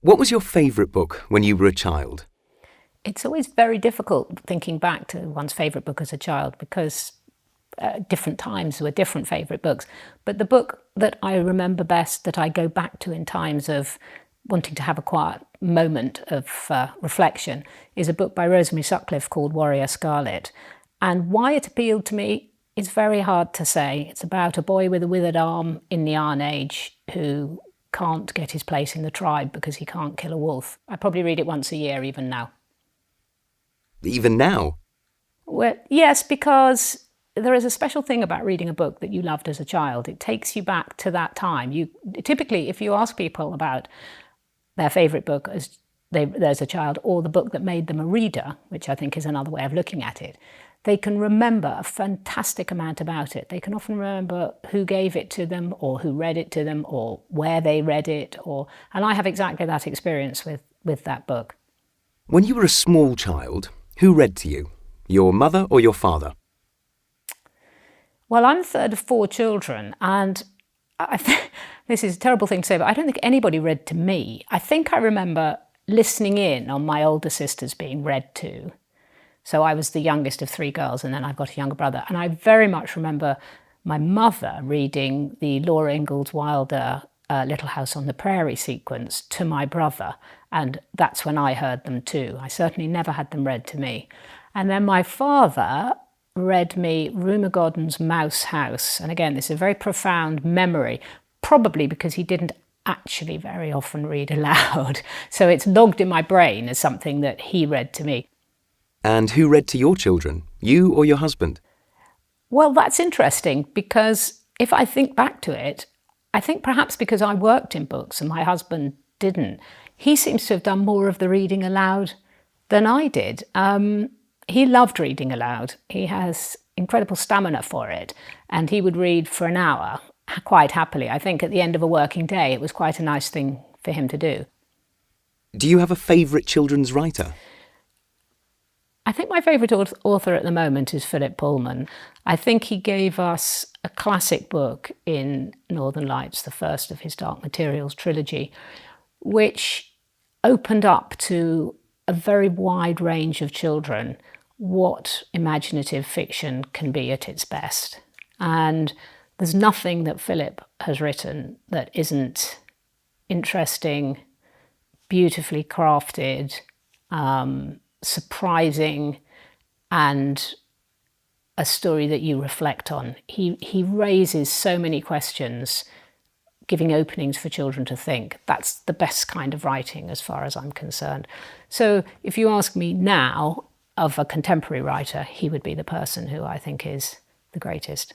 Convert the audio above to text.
What was your favourite book when you were a child? It's always very difficult thinking back to one's favourite book as a child because different times were different favourite books. But the book that I remember best, that I go back to in times of wanting to have a quiet moment of reflection, is a book by Rosemary Sutcliffe called Warrior Scarlet. And why it appealed to me is very hard to say. It's about a boy with a withered arm in the Iron Age who can't get his place in the tribe because he can't kill a wolf. I probably read it once a year even now. Even now? Well, yes, because there is a special thing about reading a book that you loved as a child. It takes you back to that time. Typically, if you ask people about their favourite book as a child, or the book that made them a reader, which I think is another way of looking at it, they can remember a fantastic amount about it. They can often remember who gave it to them, or who read it to them, or where they read it, and I have exactly that experience with that book. When you were a small child, who read to you? Your mother or your father? Well, I'm the third of 4 children, and this is a terrible thing to say, but I don't think anybody read to me. I think I remember listening in on my older sisters being read to. So I was the youngest of 3 girls, and then I've got a younger brother. And I very much remember my mother reading the Laura Ingalls Wilder Little House on the Prairie sequence to my brother. And that's when I heard them too. I certainly never had them read to me. And then my father read me Rumer Godden's Mouse House. And again, this is a very profound memory, probably because he didn't actually very often read aloud. So it's logged in my brain as something that he read to me. And who read to your children, you or your husband? Well, that's interesting, because if I think back to it, I think perhaps because I worked in books and my husband didn't, he seems to have done more of the reading aloud than I did. He loved reading aloud. He has incredible stamina for it, and he would read for an hour quite happily. I think at the end of a working day, it was quite a nice thing for him to do. Do you have a favourite children's writer? I think my favourite author at the moment is Philip Pullman. I think he gave us a classic book in Northern Lights, the first of his Dark Materials trilogy, which opened up to a very wide range of children what imaginative fiction can be at its best. And there's nothing that Philip has written that isn't interesting, beautifully crafted, surprising, and a story that you reflect on. He raises so many questions, giving openings for children to think. That's the best kind of writing as far as I'm concerned. So if you ask me now of a contemporary writer, he would be the person who I think is the greatest.